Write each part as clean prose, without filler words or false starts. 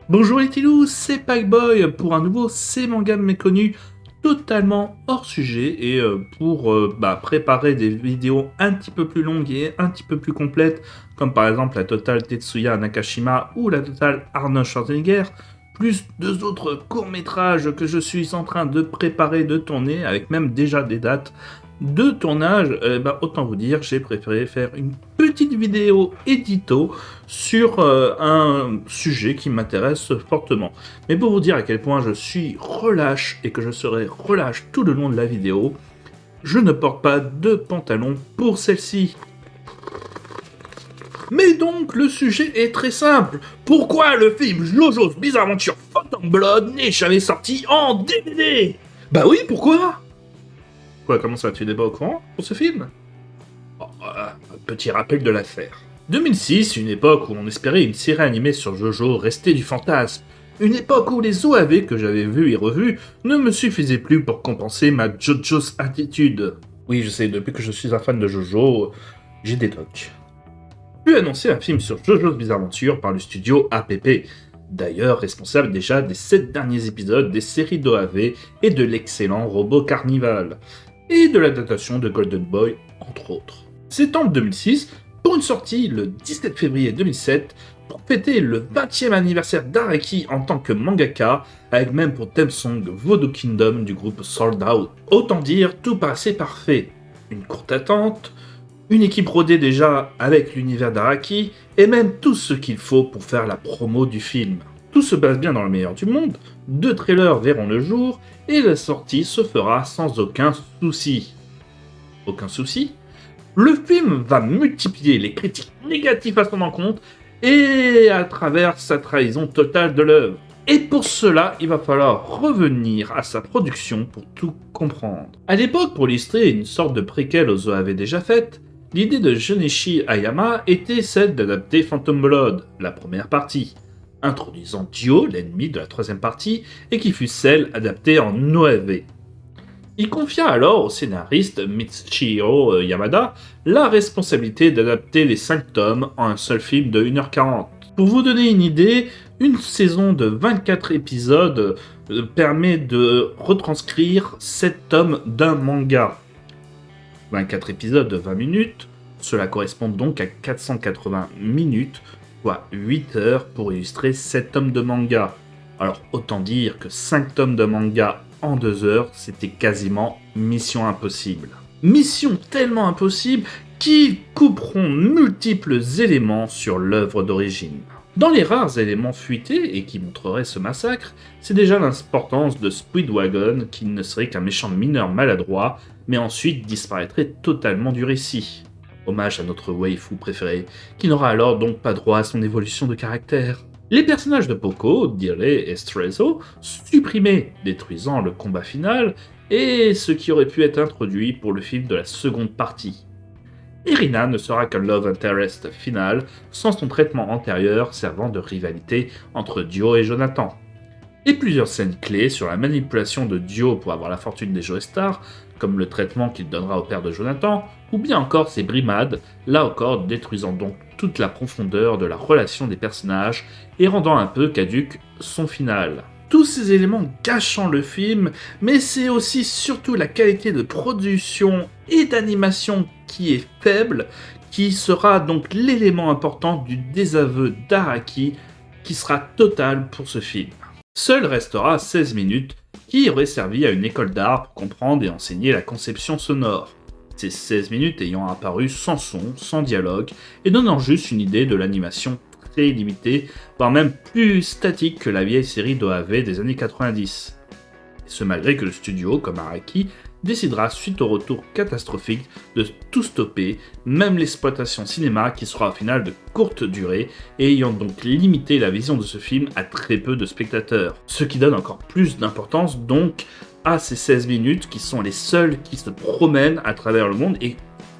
Bonjour les Tilous, c'est Packboy pour un nouveau C'est Manga Méconnu totalement hors sujet et pour préparer des vidéos un petit peu plus longues et un petit peu plus complètes, comme par exemple la totale Tetsuya Nakashima ou la totale Arnold Schwarzenegger, plus deux autres courts-métrages que je suis en train de préparer, de tourner, avec même déjà des dates de tournage, autant vous dire, j'ai préféré faire une petite vidéo édito sur un sujet qui m'intéresse fortement. Mais pour vous dire à quel point je suis relâche et que je serai relâche tout le long de la vidéo, je ne porte pas de pantalon pour celle-ci. Mais donc, le sujet est très simple. Pourquoi le film JoJo's Bizarre Adventure Phantom Blood n'est jamais sorti en DVD? Bah oui, pourquoi? Quoi, comment ça, tu n'es pas au courant pour ce film? Un petit rappel de l'affaire. 2006, une époque où on espérait une série animée sur JoJo restait du fantasme. Une époque où les OAV que j'avais vus et revus ne me suffisaient plus pour compenser ma JoJo's attitude. Oui, je sais, depuis que je suis un fan de JoJo, j'ai des tocs. Puis annoncer un film sur JoJo's Bizarre Adventure par le studio APP, d'ailleurs responsable déjà des 7 derniers épisodes des séries d'OAV et de l'excellent Robot Carnival, et de l'adaptation de Golden Boy, entre autres. C'est en 2006, pour une sortie le 17 février 2007, pour fêter le 20e anniversaire d'Araki en tant que mangaka, avec même pour theme song Voodoo Kingdom du groupe Sold Out. Autant dire, tout paraissait parfait. Une courte attente, une équipe rodée déjà avec l'univers d'Araki, et même tout ce qu'il faut pour faire la promo du film. Tout se passe bien dans le meilleur du monde, 2 trailers verront le jour, et la sortie se fera sans aucun souci. Aucun souci? Le film va multiplier les critiques négatives à son encontre, et à travers sa trahison totale de l'œuvre. Et pour cela, il va falloir revenir à sa production pour tout comprendre. À l'époque, pour illustrer une sorte de préquel aux OAV déjà faites, l'idée de Junichi Hayama était celle d'adapter Phantom Blood, la première partie, introduisant Dio, l'ennemi de la troisième partie, et qui fut celle adaptée en OAV. Il confia alors au scénariste Michiro Yamada la responsabilité d'adapter les 5 tomes en un seul film de 1h40. Pour vous donner une idée, une saison de 24 épisodes permet de retranscrire 7 tomes d'un manga. 24 épisodes de 20 minutes, cela correspond donc à 480 minutes, soit 8 heures pour illustrer 7 tomes de manga. Alors autant dire que 5 tomes de manga en 2 heures, c'était quasiment mission impossible. Mission tellement impossible qu'ils couperont multiples éléments sur l'œuvre d'origine. Dans les rares éléments fuités et qui montreraient ce massacre, c'est déjà l'importance de Speedwagon qui ne serait qu'un méchant mineur maladroit, mais ensuite disparaîtrait totalement du récit. Hommage à notre waifu préféré, qui n'aura alors donc pas droit à son évolution de caractère. Les personnages de Poco, Dirley et Strezzo, supprimés, détruisant le combat final, et ce qui aurait pu être introduit pour le film de la seconde partie. Irina ne sera qu'un love interest final, sans son traitement antérieur servant de rivalité entre Dio et Jonathan. Et plusieurs scènes clés sur la manipulation de Dio pour avoir la fortune des Joestar, comme le traitement qu'il donnera au père de Jonathan, ou bien encore ses brimades, là encore détruisant donc toute la profondeur de la relation des personnages et rendant un peu caduque son final. Tous ces éléments gâchant le film, mais c'est aussi surtout la qualité de production et d'animation qui est faible, qui sera donc l'élément important du désaveu d'Araki, qui sera total pour ce film. Seul restera 16 minutes, qui aurait servi à une école d'art pour comprendre et enseigner la conception sonore. Ces 16 minutes ayant apparu sans son, sans dialogue, et donnant juste une idée de l'animation très limitée, voire même plus statique que la vieille série d'OAV des années 90. Et ce malgré que le studio, comme Araki, décidera suite au retour catastrophique de tout stopper, même l'exploitation cinéma qui sera au final de courte durée et ayant donc limité la vision de ce film à très peu de spectateurs. Ce qui donne encore plus d'importance donc à ces 16 minutes qui sont les seules qui se promènent à travers le monde et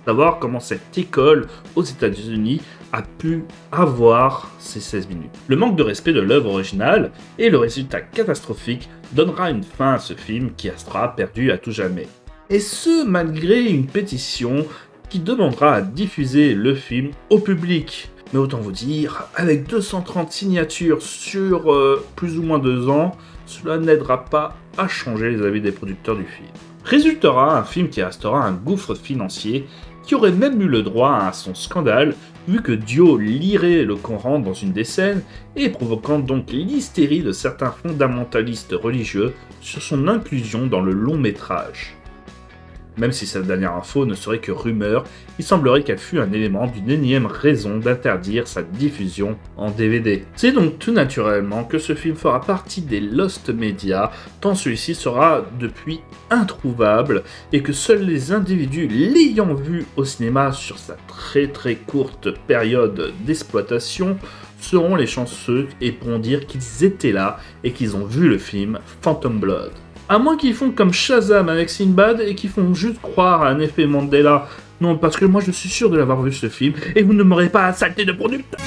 savoir comment cette école aux États-Unis a pu avoir ces 16 minutes. Le manque de respect de l'œuvre originale et le résultat catastrophique donnera une fin à ce film qui sera perdu à tout jamais. Et ce, malgré une pétition qui demandera à diffuser le film au public. Mais autant vous dire, avec 230 signatures sur plus ou moins 2 ans, cela n'aidera pas à changer les avis des producteurs du film. Résultera un film qui restera un gouffre financier, qui aurait même eu le droit à son scandale, vu que Dio lirait le Coran dans une des scènes, et provoquant donc l'hystérie de certains fondamentalistes religieux sur son inclusion dans le long métrage. Même si cette dernière info ne serait que rumeur, il semblerait qu'elle fût un élément d'une énième raison d'interdire sa diffusion en DVD. C'est donc tout naturellement que ce film fera partie des Lost Media, tant celui-ci sera depuis introuvable et que seuls les individus l'ayant vu au cinéma sur sa très courte période d'exploitation seront les chanceux et pourront dire qu'ils étaient là et qu'ils ont vu le film Phantom Blood. À moins qu'ils font comme Shazam avec Sinbad et qu'ils font juste croire à un effet Mandela. Non, parce que moi je suis sûr de l'avoir vu ce film et vous ne m'aurez pas saleté de producteur.